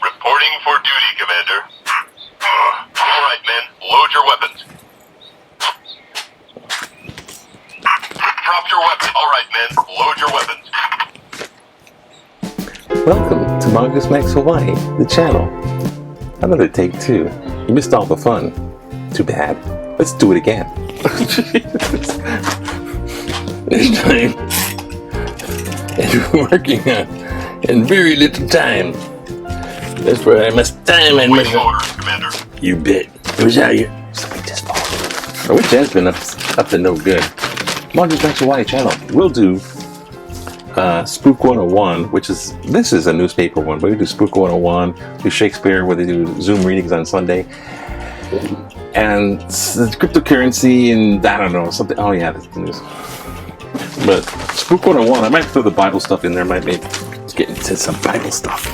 Reporting for duty, Commander. All right, men, load your weapons. Drop your weapons. All right, men, load your weapons. Welcome to Mongoose Max Hawaii, the channel. Another take two. You missed all the fun. Too bad. Let's do it again. This time, and working on in very little time. That's where I must time and measure. Orders, Commander. You bet. It was out here. Something just falls. Which has been up to no good. Mongoose Max Hawaii channel. We'll do Spook 101, this is a newspaper one, but we do Spook 101, do Shakespeare, where they do Zoom readings on Sunday. And cryptocurrency and I don't know, something. Oh yeah, that's the news. But Spook 101, I might throw the Bible stuff in there, might maybe get into some Bible stuff.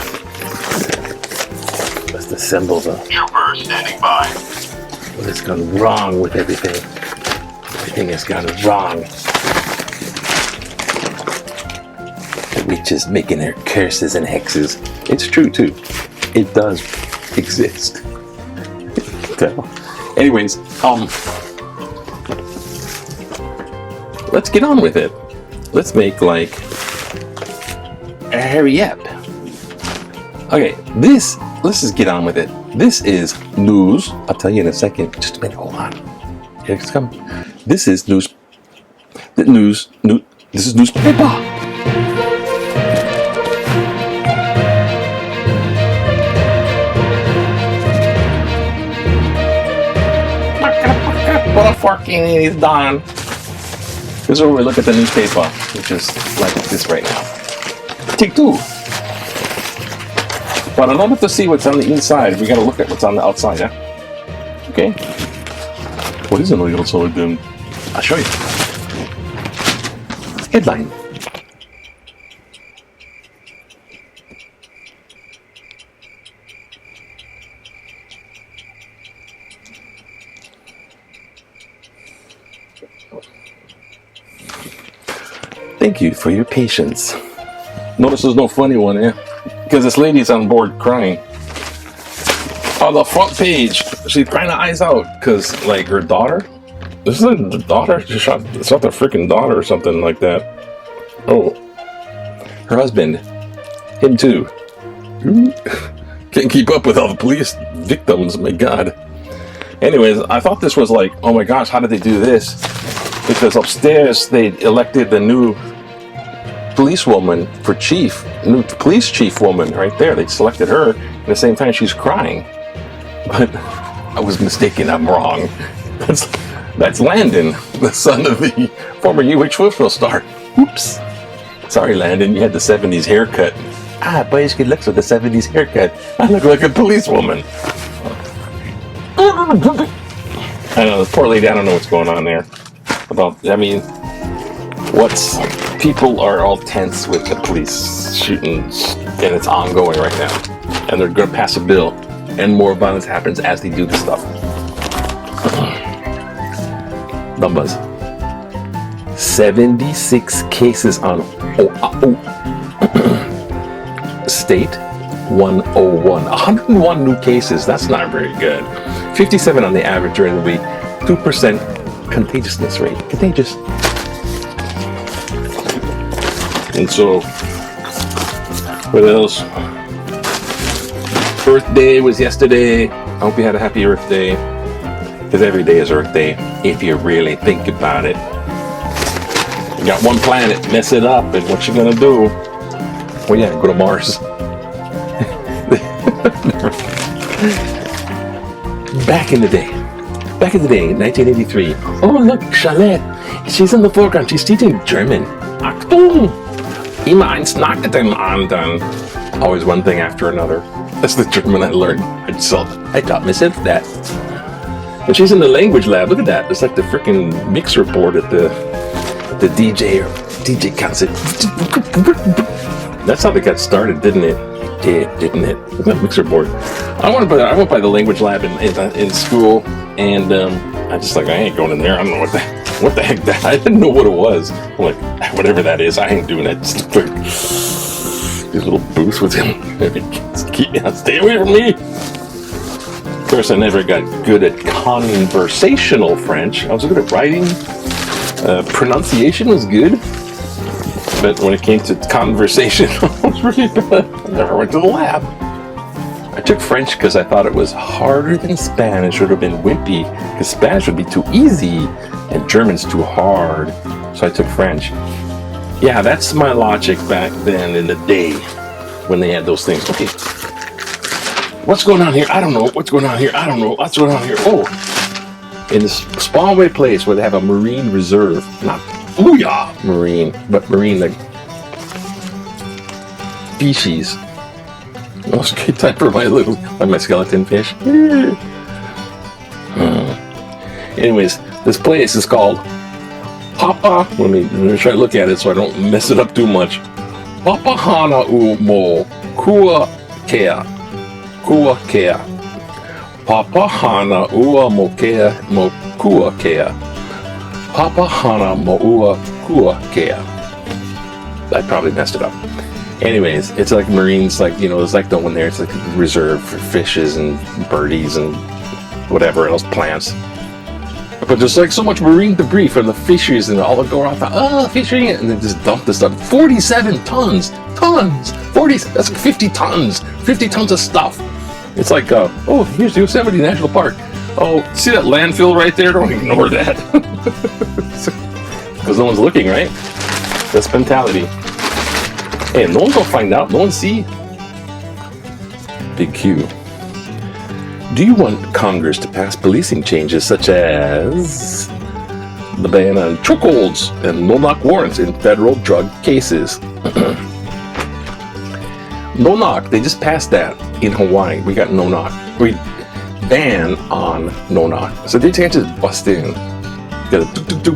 Just assemble the. Trooper standing by. What has gone wrong with everything? Everything has gone wrong. The witches making their curses and hexes. It's true too. It does exist. Anyways, let's get on with it. Let's make like a hurry up. Okay, let's just get on with it. This is news. I'll tell you in a second. Just a minute, hold on. Here it's coming. This is news. This is news Pepah. Put a fork in it, he's done. This is where we look at the newspaper, which is like this right now. Take two. But in order to see what's on the inside, we gotta look at what's on the outside, yeah? Okay. What is on the outside then? I'll show you. Headline. Thank you for your patience. Notice there's no funny one here, because this lady's on board crying. On the front page, she's crying her eyes out, because, like, her daughter? This is the daughter? She shot their freaking daughter or something like that. Oh. Her husband. Him too. Can't keep up with all the police victims, my god. Anyways, I thought this was like, oh my gosh, how did they do this? Because upstairs they elected the new policewoman for chief, new police chief woman right there. They selected her, at the same time she's crying. But I was mistaken, I'm wrong. That's Landon, the son of the former UH football star. Oops. Sorry, Landon, you had the 70s haircut. Boys good looks with the 70s haircut. I look like a policewoman. I know, this poor lady, I don't know what's going on there. People are all tense with the police shootings, and it's ongoing right now. And they're going to pass a bill, and more violence happens as they do this stuff. Numbers. 76 cases on State 101. 101 new cases, that's not very good. 57 on the average during the week. 2% contagiousness rate. Contagious. And so, what else? Earth Day was yesterday. I hope you had a happy Earth Day. Because every day is Earth Day, if you really think about it. You got one planet, mess it up, and what you gonna do? Well, yeah, go to Mars. Back in the day, 1983. Oh, look, Charlotte. She's in the foreground. She's teaching German. Achtung! Immer eins nach dem anderen. Always one thing after another. That's the German I learned. I taught myself that. And she's in the language lab. Look at that. It's like the freaking mixer board at the DJ concert. That's how they got started, didn't it? Didn't it? Look at that mixer board. I went by the language lab in school, and I just like, I ain't going in there. I don't know what the heck that. I didn't know what it was. I'm like, whatever that is, I ain't doing it. Just like these little booths with him. Stay away from me. Of course, I never got good at conversational French. I was good at writing. Pronunciation was good. But when it came to conversation, I was really bad. I never went to the lab. I took French because I thought it was harder than Spanish. It would have been wimpy, because Spanish would be too easy and German's too hard. So I took French. Yeah, that's my logic back then in the day when they had those things. Okay, what's going on here? I don't know. What's going on here? I don't know. What's going on here? Oh, in this Spallway place where they have a marine reserve. Not Booyah marine, but marine like species. Oh, it's a good time for my skeleton fish. Anyways, this place is called Pepah. Let me try to look at it so I don't mess it up too much. Pepah Honolulu mo kua kea. Pepah Honolulu mo kua kea. Pepah Honolulu kua kea. I probably messed it up. Anyways, it's like Marines, like, you know, there's like the one there, it's like a reserve for fishes and birdies and whatever else, plants. But there's like so much marine debris from the fisheries and all that go around, fishing, and then just dump this stuff. 47 tons! 40, that's like 50 tons! 50 tons of stuff! It's like, oh, here's Yosemite National Park. Oh, see that landfill right there? Don't ignore that. Because no one's looking, right? That's mentality. Hey, no one's gonna find out. No one see. Big Q. Do you want Congress to pass policing changes such as the ban on chokeholds and no-knock warrants in federal drug cases? No-knock, they just passed that in Hawaii. We got no-knock. We ban on no-knock. So they can't just bust in. Gotta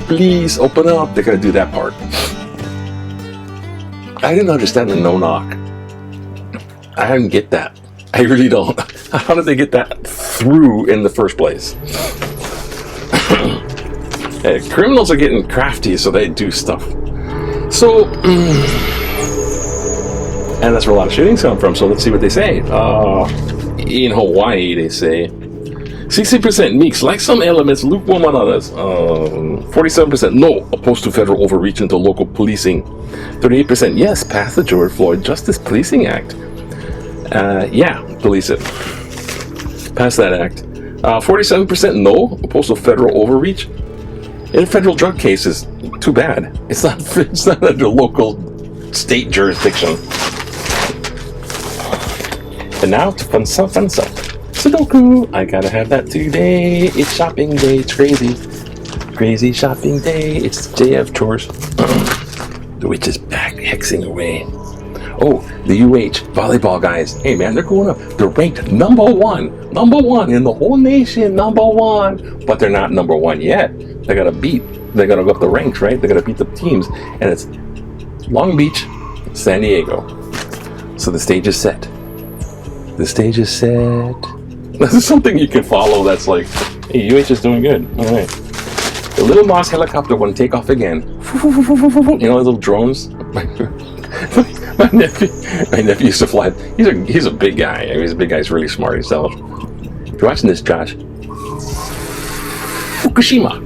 please open up. They gotta do that part. I didn't understand the no-knock. I didn't get that. I really don't. How did they get that through in the first place? Criminals are getting crafty, so they do stuff. So, and that's where a lot of shootings come from. So let's see what they say. In Hawaii, they say 60% mix, like some elements, lukewarm on others. 47% no, opposed to federal overreach into local policing. 38% yes, pass the George Floyd Justice Policing Act. Yeah, police it. Pass that act. 47% no, opposed to federal overreach. In federal drug cases, too bad. It's not under local state jurisdiction. And now to fun stuff. Sudoku, I gotta have that today. It's shopping day, it's crazy shopping day. It's the day of chores. The witch is back, hexing away. Oh, the UH volleyball guys. Hey man, they're going up. They're ranked number one in the whole nation, number one. But they're not number one yet. They gotta go up the ranks, right? They gotta beat the teams. And it's Long Beach, San Diego. So the stage is set. This is something you can follow that's like, hey, UH is doing good. All right. The little Moss helicopter one take off again. You know, the little drones? My nephew used to fly. He's a big guy. He's a big guy. He's really smart himself. If you're watching this, Josh. Fukushima.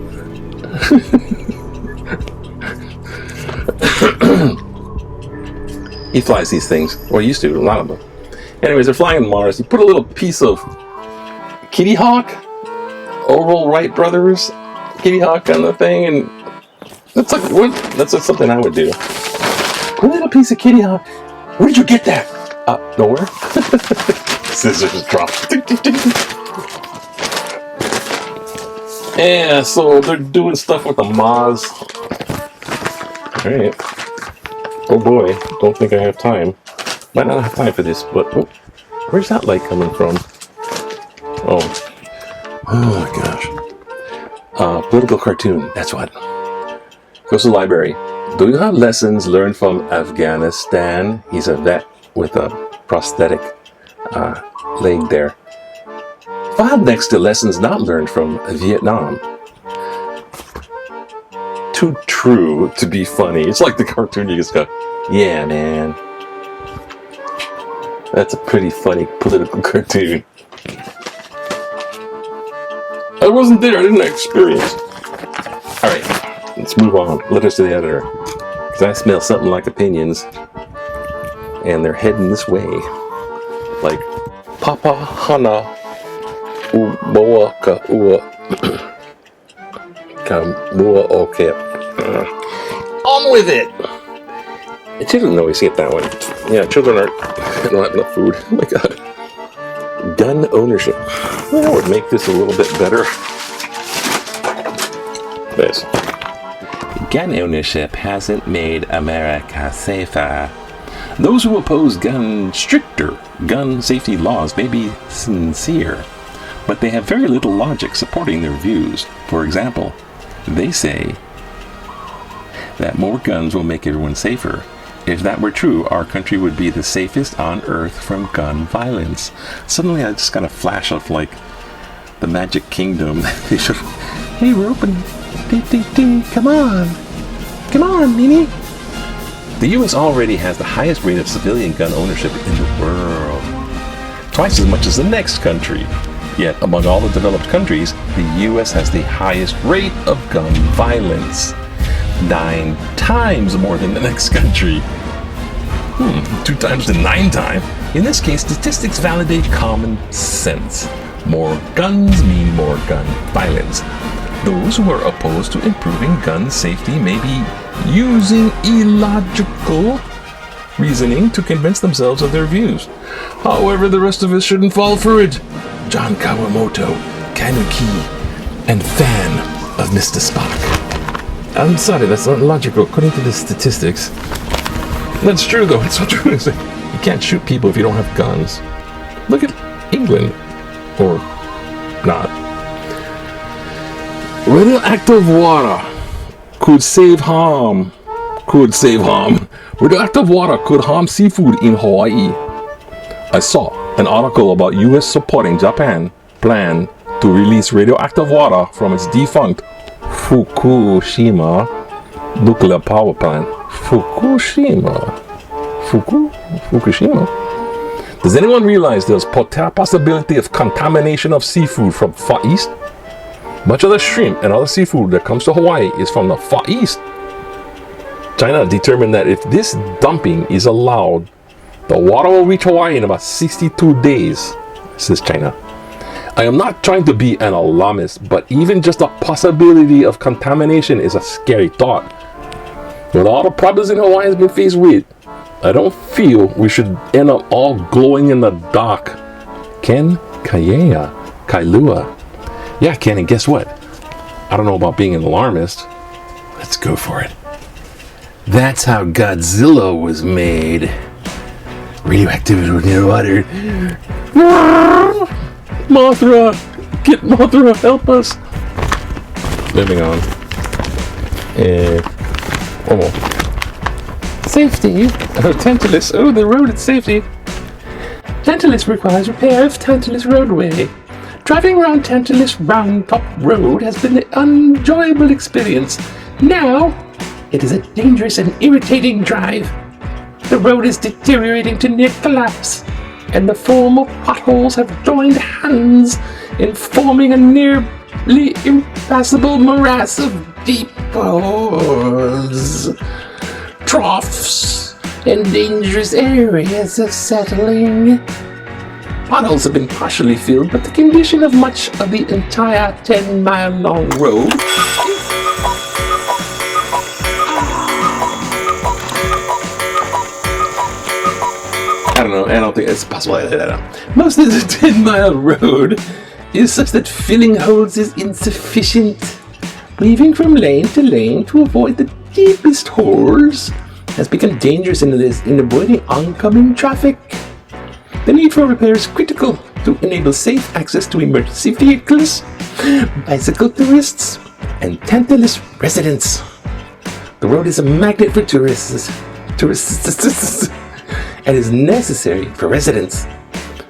He flies these things. Well, he used to, a lot of them. Anyways, they're flying on Mars. You put a little piece of Kitty Hawk, Oral Wright Brothers Kitty Hawk on the thing, and that's like that's something I would do. Put a little piece of Kitty Hawk. Where did you get that? Nowhere. Scissors drop. Yeah, so they're doing stuff with the Maz. Alright. Oh boy, don't think I have time. Might not have time for this, but oh, where's that light coming from? Oh my gosh. Political cartoon, that's what. Goes to the library. Do you have lessons learned from Afghanistan? He's a vet with a prosthetic leg there. Filed next to lessons not learned from Vietnam. Too true to be funny. It's like the cartoon you just go, yeah, man. That's a pretty funny political cartoon. I wasn't there. I didn't experience. All right, let's move on. Letters to the editor. Because I smell something like opinions. And they're heading this way. Like, Papa Hana Uboa Ka Ua Kamua Oke. On with it! Children always get that one. Yeah, children don't have enough food. Oh my god. Gun ownership. Well, that would make this a little bit better. This. Gun ownership hasn't made America safer. Those who oppose stricter gun safety laws may be sincere, but they have very little logic supporting their views. For example, they say that more guns will make everyone safer. If that were true, our country would be the safest on earth from gun violence. Suddenly I just got a flash of like the Magic Kingdom. They should, hey, we're open. Ding, ding, ding. Come on, Mimi. The U.S. already has the highest rate of civilian gun ownership in the world. Twice as much as the next country. Yet, among all the developed countries, the U.S. has the highest rate of gun violence. 9 times more than the next country. 2 times to 9 times. In this case, statistics validate common sense. More guns mean more gun violence. Those who are opposed to improving gun safety may be using illogical reasoning to convince themselves of their views. However, the rest of us shouldn't fall for it. John Kawamoto, Kanuki, and fan of Mr. Spock. I'm sorry, that's not logical according to the statistics. That's true though, it's so true. You can't shoot people if you don't have guns. Look at England. Or not. Radioactive water could harm. Radioactive water could harm seafood in Hawaii. I saw an article about US supporting Japan plan to release radioactive water from its defunct Fukushima nuclear power plant. Fukushima. Does anyone realize there's possibility of contamination of seafood from Far East? Much of the shrimp and other seafood that comes to Hawaii is from the Far East. China determined that if this dumping is allowed, the water will reach Hawaii in about 62 days, says China. I am not trying to be an alarmist, but even just the possibility of contamination is a scary thought. With all the problems in Hawaii has been faced with, I don't feel we should end up all glowing in the dark. Ken Kailua. Yeah, Ken, and guess what? I don't know about being an alarmist. Let's go for it. That's how Godzilla was made. Radioactivity near water. Mothra! Get Mothra, help us! Moving on. Safety. Tantalus. Oh, the road is safety. Tantalus requires repair of Tantalus roadway. Driving around Tantalus Round Top Road has been an enjoyable experience. Now, it is a dangerous and irritating drive. The road is deteriorating to near collapse, and the former potholes have joined hands in forming a nearly impassable morass of deep holes, troughs, and dangerous areas of settling. Potholes have been partially filled, but the condition of much of the entire 10-mile-long road I don't think it's possible. Most of the 10-mile road is such that filling holes is insufficient. Weaving from lane to lane to avoid the deepest holes has become dangerous in avoiding oncoming traffic. The need for repair is critical to enable safe access to emergency vehicles, bicycle tourists, and tentaless residents. The road is a magnet for tourists and is necessary for residents.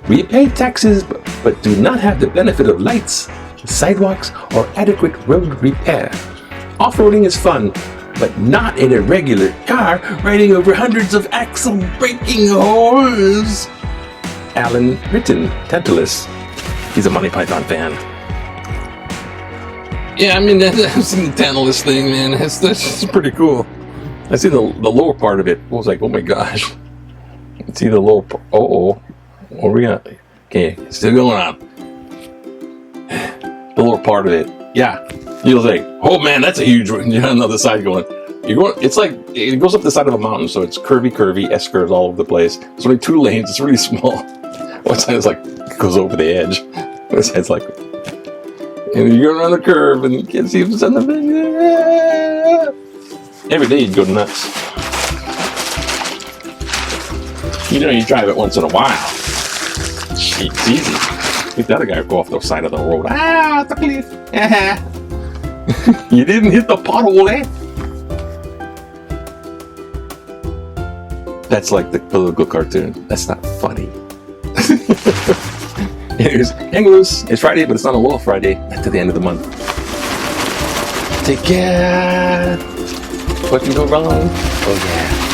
We pay taxes but do not have the benefit of lights, sidewalks, or adequate road repair. Off-roading is fun, but not in a regular car riding over hundreds of axle-breaking holes. Alan Britton, Tantalus. He's a Monty Python fan. Yeah, I mean, I've seen the Tantalus thing, man. That's pretty cool. I see the lower part of it. I was like, oh my gosh. See the lower part. Uh-oh. What are we got? Okay, still going on. The lower part of it. Yeah. You'll say, oh man, that's a huge one. You're on the other side going. It's like, it goes up the side of a mountain, so it's curvy, S-curves all over the place. It's only 2 lanes. It's really small. One side is like, it goes over the edge. One side's like, and you're going around the curve and you can't see what's on the video. Every day you'd go nuts. You drive it once in a while. It's easy. If the other guy would go off the side of the road. Ah, the cliff. You didn't hit the pothole, eh? That's like the political cartoon. That's not funny. Anyways, hang loose. It's Friday, but it's not a Aloha Friday. To the end of the month. Take care. What can go wrong? Oh yeah.